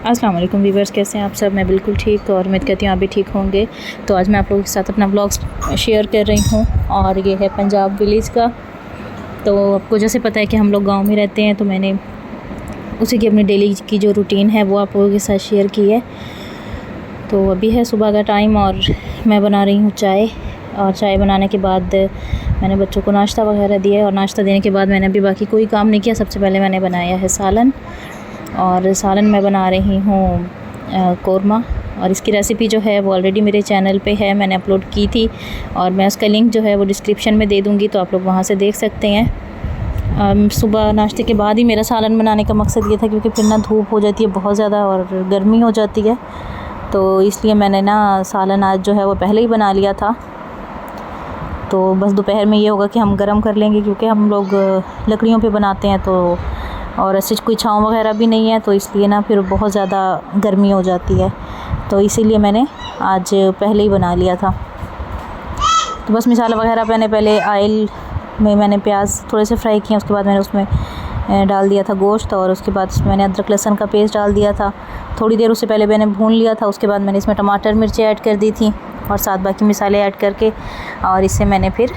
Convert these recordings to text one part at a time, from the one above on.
अस्सलाम वालेकुम व्यूअर्स, कैसे हैं आप सब। मैं बिल्कुल ठीक और उम्मीद करती हूँ आप भी ठीक होंगे। तो आज मैं आप लोगों के साथ अपना व्लॉग शेयर कर रही हूँ और ये है पंजाब विलेज का। तो आपको जैसे पता है कि हम लोग गांव में रहते हैं, तो मैंने उसी की अपनी डेली की जो रूटीन है वो आप लोगों के साथ शेयर की है। तो अभी है सुबह का टाइम और मैं बना रही हूँ चाय। और चाय बनाने के बाद मैंने बच्चों को नाश्ता वगैरह दिया और नाश्ता देने के बाद मैंने अभी बाकी कोई काम नहीं किया। सबसे पहले मैंने बनाया है सालन, और सालन मैं बना रही हूँ कोरमा। और इसकी रेसिपी जो है वो ऑलरेडी मेरे चैनल पे है, मैंने अपलोड की थी और मैं उसका लिंक जो है वो डिस्क्रिप्शन में दे दूँगी, तो आप लोग वहाँ से देख सकते हैं। सुबह नाश्ते के बाद ही मेरा सालन बनाने का मकसद ये था, क्योंकि फिर ना धूप हो जाती है बहुत ज़्यादा और गर्मी हो जाती है, तो इसलिए मैंने ना सालन आज जो है वो पहले ही बना लिया था। तो बस दोपहर में ये होगा कि हम गरम कर लेंगे, क्योंकि हम लोग लकड़ियों पे बनाते हैं, तो और ऐसी कोई छाँव वगैरह भी नहीं है, तो इसलिए ना फिर बहुत ज़्यादा गर्मी हो जाती है, तो इसीलिए मैंने आज पहले ही बना लिया था। तो बस मसाला वगैरह मैंने पहले ऑयल में मैंने प्याज थोड़े से फ्राई किए, उसके बाद मैंने उसमें डाल दिया था गोश्त, और उसके बाद मैंने अदरक लहसुन का पेस्ट डाल दिया था। थोड़ी देर उससे पहले मैंने भून लिया था। उसके बाद मैंने इसमें टमाटर मिर्ची ऐड कर दी थी और साथ बाकी मसाले ऐड करके, और इससे मैंने फिर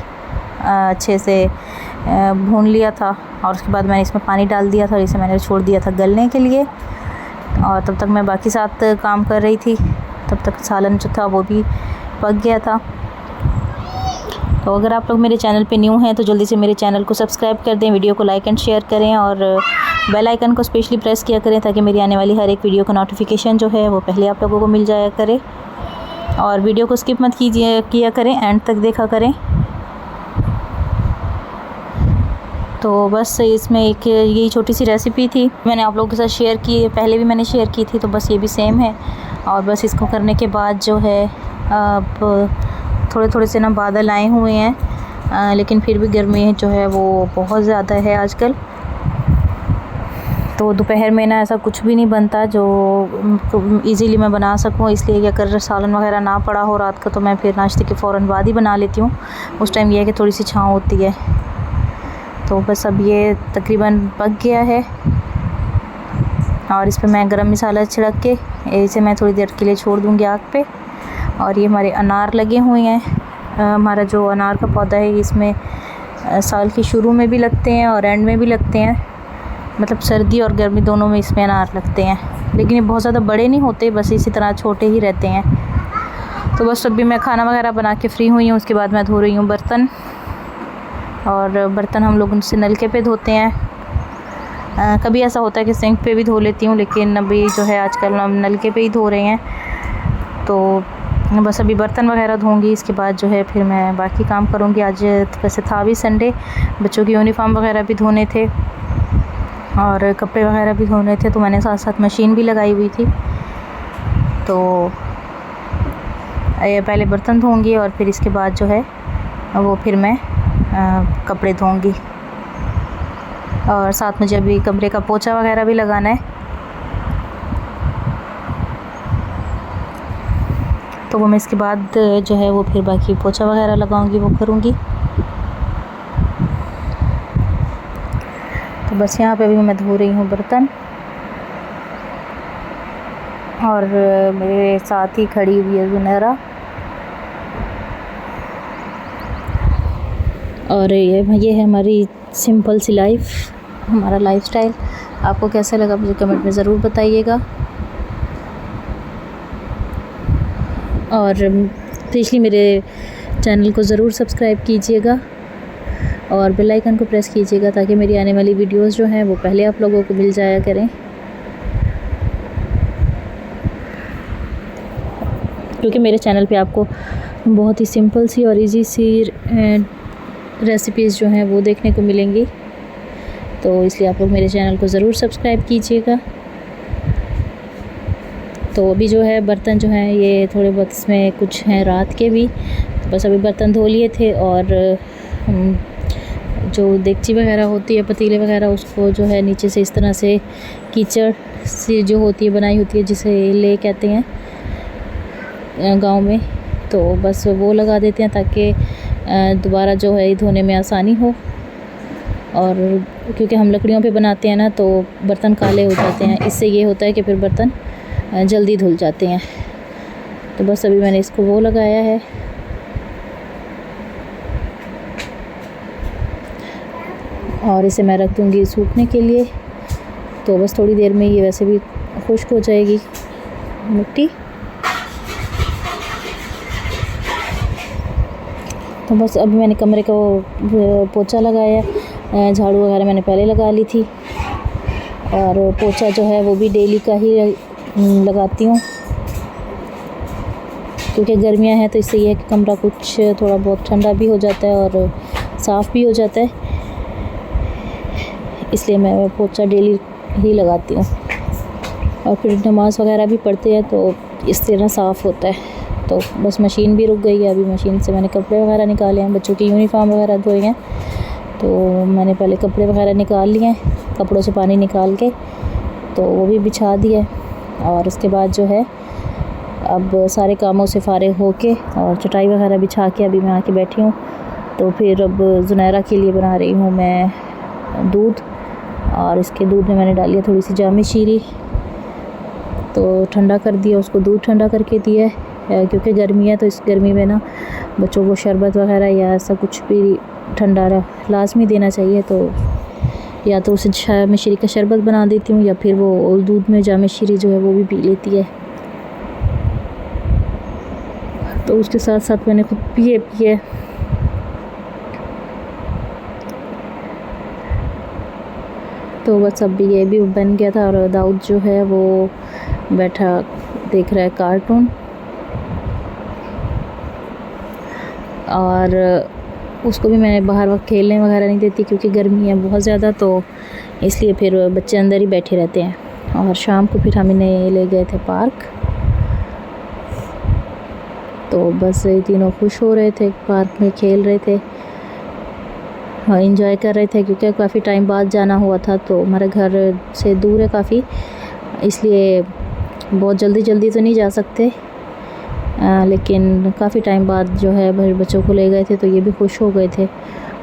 अच्छे से भून लिया था। और उसके बाद मैंने इसमें पानी डाल दिया था और इसे मैंने छोड़ दिया था गलने के लिए। और तब तक मैं बाकी साथ काम कर रही थी, तब तक सालन जो था वो भी पक गया था। तो अगर आप लोग मेरे चैनल पे न्यू हैं तो जल्दी से मेरे चैनल को सब्सक्राइब कर दें, वीडियो को लाइक एंड शेयर करें और बेल आइकन को स्पेशली प्रेस किया करें, ताकि मेरी आने वाली हर एक वीडियो का नोटिफिकेशन जो है वो पहले आप लोगों को मिल जाया करे। और वीडियो को स्किप मत किया करें, एंड तक देखा करें। तो बस इसमें एक यही छोटी सी रेसिपी थी, मैंने आप लोगों के साथ शेयर की है, पहले भी मैंने शेयर की थी, तो बस ये भी सेम है। और बस इसको करने के बाद जो है अब थोड़े थोड़े से ना बादल आए हुए हैं, लेकिन फिर भी गर्मी जो है वो बहुत ज़्यादा है आजकल। तो दोपहर में ना ऐसा कुछ भी नहीं बनता जो इजीली मैं बना सकूं, इसलिए कि अगर सालन वगैरह ना पड़ा हो रात का, तो मैं फिर नाश्ते के फ़ौरन बाद ही बना लेती हूँ। उस टाइम ये है कि थोड़ी सी छाँव होती है। तो बस अब ये तकरीबन पक गया है, और इस पर मैं गरम मसाला छिड़क के इसे मैं थोड़ी देर के लिए छोड़ दूँगी आग पे। और ये हमारे अनार लगे हुए हैं। हमारा जो अनार का पौधा है, इसमें साल के शुरू में भी लगते हैं और एंड में भी लगते हैं, मतलब सर्दी और गर्मी दोनों में इसमें अनार लगते हैं, लेकिन ये बहुत ज़्यादा बड़े नहीं होते, बस इसी तरह छोटे ही रहते हैं। तो बस अभी मैं खाना वगैरह बना के फ्री हुई हूँ। उसके बाद मैं धो रही हूँ बर्तन, और बर्तन हम लोग उनसे नलके पे धोते हैं। कभी ऐसा होता है कि सिंक पे भी धो लेती हूँ, लेकिन अभी जो है आजकल हम नलके पे ही धो रहे हैं। तो बस अभी बर्तन वगैरह धोंगी, इसके बाद जो है फिर मैं बाकी काम करूँगी। आज वैसे था भी संडे, बच्चों की यूनिफॉर्म वगैरह भी धोने थे और कपड़े वगैरह भी धोने थे, तो मैंने साथ साथ मशीन भी लगाई हुई थी। तो पहले बर्तन धोंगी और फिर इसके बाद जो है वो फिर मैं कपड़े धोंगी, और साथ मुझे अभी कमरे का पोछा वगैरह भी लगाना है, तो वो मैं इसके बाद जो है वो फिर बाकी पोछा वगैरह लगाऊंगी, वो करूँगी। तो बस यहाँ पे अभी मैं धो रही हूँ बर्तन, और मेरे साथ ही खड़ी हुई है जुनैरा। और ये है हमारी सिंपल सी लाइफ, हमारा लाइफस्टाइल। आपको कैसा लगा मुझे कमेंट में ज़रूर बताइएगा, और प्लीज़ मेरे चैनल को ज़रूर सब्सक्राइब कीजिएगा और बेल आइकन को प्रेस कीजिएगा, ताकि मेरी आने वाली वीडियोस जो हैं वो पहले आप लोगों को मिल जाया करें। क्योंकि मेरे चैनल पे आपको बहुत ही सिंपल सी और इजी सी रेसिपीज़ जो हैं वो देखने को मिलेंगी, तो इसलिए आप लोग मेरे चैनल को ज़रूर सब्सक्राइब कीजिएगा। तो अभी जो है बर्तन जो हैं ये थोड़े बहुत इसमें कुछ हैं रात के भी, तो बस अभी बर्तन धो लिए थे, और जो देगची वगैरह होती है, पतीले वगैरह, उसको जो है नीचे से इस तरह से कीचड़ सी जो होती है बनाई होती है, जिसे ले कहते हैं गांव में, तो बस वो लगा देते हैं, ताकि दोबारा जो है धोने में आसानी हो। और क्योंकि हम लकड़ियों पे बनाते हैं ना, तो बर्तन काले हो जाते हैं, इससे ये होता है कि फिर बर्तन जल्दी धुल जाते हैं। तो बस अभी मैंने इसको वो लगाया है। और इसे मैं रख दूँगी सूखने के लिए। तो बस थोड़ी देर में ये वैसे भी खुश्क हो जाएगी मिट्टी। तो बस अभी मैंने कमरे का पोछा लगाया। झाड़ू वगैरह मैंने पहले लगा ली थी, और पोछा जो है वो भी डेली का ही लगाती हूँ, क्योंकि गर्मियाँ हैं तो इससे ये है कि कमरा कुछ थोड़ा बहुत ठंडा भी हो जाता है और साफ़ भी हो जाता है, इसलिए मैं पोछा डेली ही लगाती हूँ। और फिर नमाज़ वगैरह भी पढ़ते हैं तो इस तरह साफ़ होता है। तो बस मशीन भी रुक गई है। अभी मशीन से मैंने कपड़े वगैरह निकाले हैं, बच्चों की यूनिफॉर्म वगैरह धोए हैं। तो मैंने पहले कपड़े वगैरह निकाल लिए हैं, कपड़ों से पानी निकाल के तो वो भी बिछा दिया है। और उसके बाद जो है अब सारे कामों से फ़ारिग होके और चटाई वगैरह बिछा के अभी मैं आके बैठी हूँ। तो फिर अब ज़ुनैरा के लिए बना रही हूँ मैं दूध, और इसके दूध में मैंने डाली है थोड़ी सी जामे शीरी, तो ठंडा कर दिया, उसको दूध ठंडा करके दिया है। क्योंकि गर्मी है तो इस गर्मी में ना बच्चों को शरबत वगैरह या ऐसा कुछ भी ठंडा लाजमी देना चाहिए। तो या तो उसे जामे शीरी का शरबत बना देती हूँ, या फिर वो दूध में जामे शीरी जो है वो भी पी लेती है। तो उसके साथ साथ मैंने खुद पिए। तो बस अब ये भी बन गया था, और दाऊद जो है वो बैठा देख रहा है कार्टून। और उसको भी मैंने बाहर वक्त खेलने वगैरह नहीं देती, क्योंकि गर्मी है बहुत ज़्यादा, तो इसलिए फिर बच्चे अंदर ही बैठे रहते हैं। और शाम को फिर हम इन्हें ले गए थे पार्क। तो बस ये तीनों खुश हो रहे थे, पार्क में खेल रहे थे और एंजॉय कर रहे थे, क्योंकि काफ़ी टाइम बाद जाना हुआ था। तो हमारे घर से दूर है काफ़ी, इसलिए बहुत जल्दी तो नहीं जा सकते, लेकिन काफ़ी टाइम बाद जो है मेरे बच्चों को ले गए थे, तो ये भी खुश हो गए थे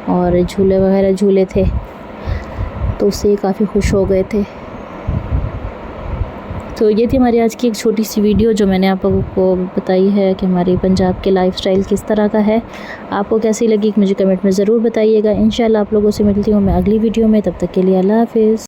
और झूले वगैरह झूले थे, तो उससे काफ़ी खुश हो गए थे। तो ये थी हमारी आज की एक छोटी सी वीडियो, जो मैंने आप लोगों को बताई है कि हमारी पंजाब के लाइफस्टाइल किस तरह का है। आपको कैसी लगी मुझे कमेंट में ज़रूर बताइएगा। इंशाल्लाह आप लोगों से मिलती हूँ मैं अगली वीडियो में। तब तक के लिए अल्लाह हाफ़िज़।